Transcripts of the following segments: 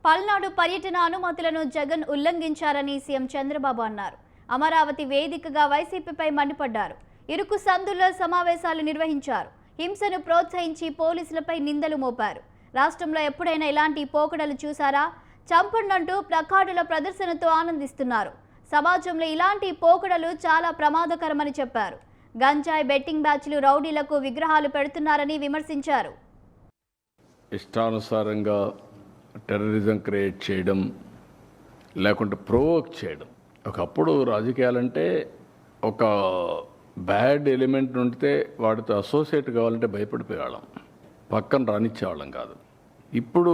పల్నాడు పర్యటన అనుమతులను జగన్ ఉల్లంఘించారని సీఎం చంద్రబాబు అన్నారు. అమరావతి వేదికగా వైసీపీపై మండిపడ్డారు. ఇరుకు సందుల్లో సమావేశాలు నిర్వహించారు. హింసను ప్రోత్సహించి పోలీసులపై నిందలు మోపారు. రాష్ట్రంలో ఎప్పుడైనా ఇలాంటి పోకడలు చూసారా? చంపండంటూ ప్లకార్డుల ప్రదర్శనతో ఆనందిస్తున్నారు. సమాజంలో ఇలాంటి పోకడలు చాలా ప్రమాదకరమని చెప్పారు. గంజాయి బెట్టింగ్ బ్యాచ్లు రౌడీలకు విగ్రహాలు పెడుతున్నారని విమర్శించారు. ఇష్టానుసారంగా టెర్రరిజం క్రియేట్ చేయడం, లేకుంటే ప్రొవోక్ చేయడం. ఒకప్పుడు రాజకీయాలంటే ఒక బ్యాడ్ ఎలిమెంట్ ఉంటే వాటితో అసోసియేట్ కావాలంటే భయపడిపోయేవాళ్ళం, పక్కన రానిచ్చేవాళ్ళం కాదు. ఇప్పుడు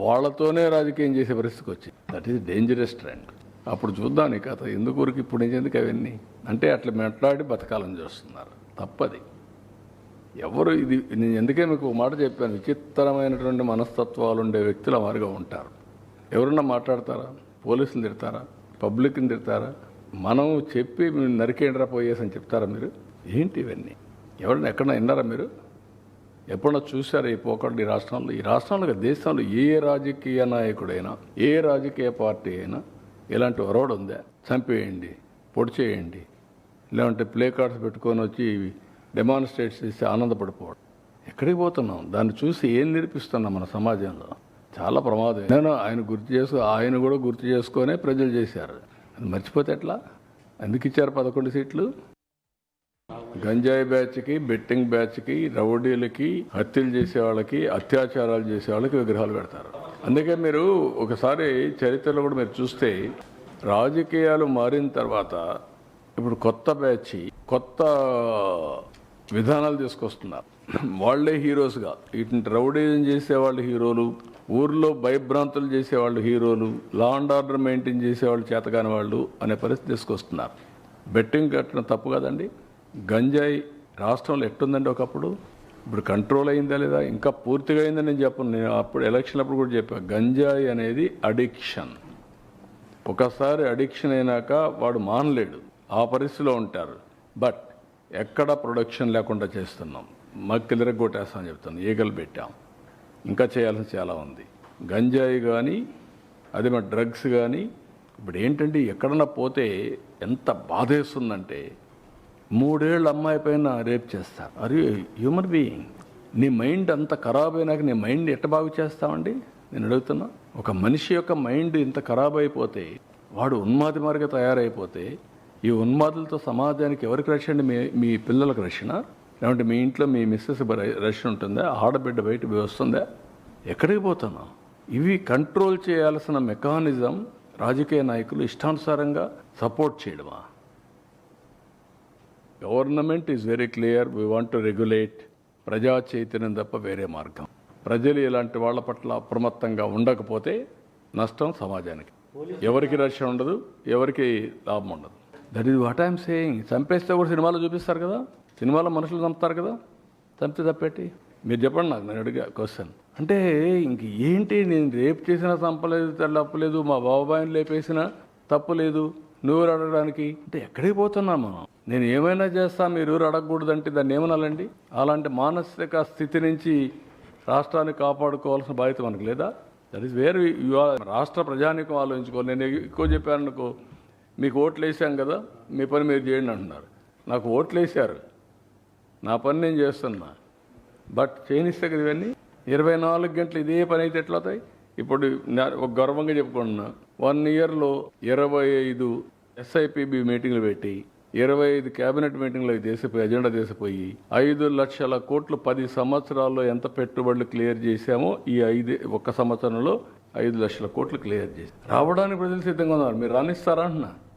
వాళ్ళతోనే రాజకీయం చేసే పరిస్థితికి వచ్చింది. That is dangerous trend. అప్పుడు చూద్దాం ఈ కథ ఎందుకు ఇప్పుడు ఎందుకు అవన్నీ అంటే అట్లా మాట్లాడి బతకాలని చూస్తున్నారు. తప్పది. ఎవరు ఇది నేను ఎందుకే మీకు ఒక మాట చెప్పాను, విచిత్రమైనటువంటి మనస్తత్వాలు ఉండే వ్యక్తులు వారుగా ఉంటారు. ఎవరన్నా మాట్లాడతారా? పోలీసులు తిడతారా? పబ్లిక్ని తిడతారా? మనం చెప్పి నరికేండ్రా పోయేసి అని చెప్తారా మీరు? ఏంటి ఇవన్నీ? ఎవరైనా ఎక్కడన్నా విన్నారా మీరు? ఎప్పుడన్నా చూసారా ఈ పోకడు ఈ రాష్ట్రంలో? ఈ రాష్ట్రంలో దేశంలో ఏ రాజకీయ నాయకుడైనా, ఏ రాజకీయ పార్టీ అయినా ఇలాంటి ఒరవడు ఉందా? చంపేయండి, పొడి చేయండి, లేదంటే ప్లే కార్డ్స్ పెట్టుకొని వచ్చి డెమాన్స్ట్రేట్ చేసి ఆనందపడిపోవడం. ఎక్కడికి పోతున్నాం? దాన్ని చూసి ఏం నేర్పిస్తున్నాం మన సమాజంలో? చాలా ప్రమాదం. నేను ఆయన కూడా గుర్తు చేసుకొనే ప్రజలు చేశారు. అది మర్చిపోతే ఎట్లా? ఎందుకు ఇచ్చారు 11 సీట్లు? గంజాయి బ్యాచ్కి, బెట్టింగ్ బ్యాచ్కి, రౌడీలకి, హత్యలు చేసే వాళ్ళకి, అత్యాచారాలు చేసే వాళ్ళకి విగ్రహాలు పెడతారు. అందుకే మీరు ఒకసారి చరిత్రలో కూడా మీరు చూస్తే రాజకీయాలు మారిన తర్వాత ఇప్పుడు కొత్త బ్యాచ్, కొత్త విధానాలు తీసుకొస్తున్నారు. వాళ్లే హీరోస్గా, ఇటు రౌడీజం చేసేవాళ్ళు హీరోలు, ఊర్లో భయభ్రాంతులు చేసేవాళ్ళు హీరోలు, లా అండ్ ఆర్డర్ మెయింటైన్ చేసేవాళ్ళు చేతకాని వాళ్ళు అనే పరిస్థితి తీసుకొస్తున్నారు. బెట్టింగ్ కట్టడం తప్పు కదండి. గంజాయి రాష్ట్రంలో ఎట్టుందండి ఒకప్పుడు? ఇప్పుడు కంట్రోల్ అయిందా లేదా? ఇంకా పూర్తిగా అయిందని నేను చెప్పను. నేను అప్పుడు ఎలక్షన్ అప్పుడు కూడా చెప్పాను, గంజాయి అనేది అడిక్షన్. ఒకసారి అడిక్షన్ అయినాక వాడు మానలేడు, ఆ పరిస్థితిలో ఉంటారు. బట్ ఎక్కడ ప్రొడక్షన్ లేకుండా చేస్తున్నాం, మక్కిలిరగొట్టేస్తామని చెప్తాను, ఈగలు పెట్టాం. ఇంకా చేయాల్సిన చాలా ఉంది. గంజాయి కానీ అది మన డ్రగ్స్ కానీ ఇప్పుడు ఏంటంటే ఎక్కడన్నా పోతే ఎంత బాధేస్తుందంటే 3 ఏళ్ళ అమ్మాయి పైన రేప్ చేస్తారు. అరే హ్యూమన్ బీయింగ్, నీ మైండ్ అంత ఖరాబ్ అయినాక నీ మైండ్ ఎట్ట బాగు చేస్తామండి? నేను అడుగుతున్నా. ఒక మనిషి యొక్క మైండ్ ఇంత ఖరాబ్ అయిపోతే, వాడు ఉన్మాది మారిగా తయారైపోతే, ఈ ఉన్మాదులతో సమాజానికి ఎవరికి రక్షణ? మీ పిల్లలకు రక్షణ? లేదంటే మీ ఇంట్లో మీ మిస్సెస్ రక్షణ ఉంటుందా? ఆడబిడ్డ బయట వస్తుందా? ఎక్కడికి పోతున్నాం? ఇవి కంట్రోల్ చేయాల్సిన మెకానిజం రాజకీయ నాయకులు ఇష్టానుసారంగా సపోర్ట్ చేయడమా? Government is very clear, we want to regulate. ప్రజా చైతన్యం తప్ప వేరే మార్గం. ప్రజలు ఇలాంటి వాళ్ళ పట్ల అప్రమత్తంగా ఉండకపోతే నష్టం సమాజానికి. ఎవరికి రక్షణ ఉండదు, ఎవరికి లాభం ఉండదు. That is what I'm saying. చంపేస్తే కూడా సినిమాలో చూపిస్తారు కదా, సినిమాలో మనుషులు చంపుతారు కదా, చంపితే తప్పేటి? మీరు చెప్పండి నాకు, నేను అడిగా క్వశ్చన్. అంటే ఇంక ఏంటి? నేను రేపు చేసినా చంపలేదు, తప్పలేదు, మా బాబాయిని లేపేసినా తప్పులేదు, నువ్వు అడగడానికి అంటే ఎక్కడికి పోతున్నాం మనం? నేను ఏమైనా చేస్తా, మీరు ఎవరు అడగకూడదంటే దాన్ని ఏమనాలండి? అలాంటి మానసిక స్థితి నుంచి రాష్ట్రాన్ని కాపాడుకోవాల్సిన బాధ్యత మనకు లేదా? దట్ ఈస్ వేర్ రాష్ట్ర ప్రజానికం ఆలోచించుకోవాలి. నేను ఎక్కువ చెప్పాను అనుకో, మీకు ఓట్లు వేసాం కదా, మీ పని మీరు చేయండి అంటున్నారు. నాకు ఓట్లు వేశారు, నా పని నేను చేస్తున్నా, బట్ చేయనిస్తే కదా ఇవన్నీ. 24 గంటలు ఇదే పని అయితే ఎట్లా అవుతాయి? ఇప్పుడు ఒక గర్వంగా చెప్పుకుంటున్నా, 1 ఇయర్లో 25 SIPB మీటింగ్లు పెట్టి, 25 క్యాబినెట్ మీటింగ్లు అజెండా చేసిపోయి 5 లక్షల కోట్లు 10 సంవత్సరాల్లో ఎంత పెట్టుబడులు క్లియర్ చేశామో ఈ 1 సంవత్సరంలో 5 లక్షల కోట్లు క్లియర్ చేసి రావడానికి ప్రజలు సిద్ధంగా ఉన్నారు. మీరు రానిస్తారా అంటున్నా?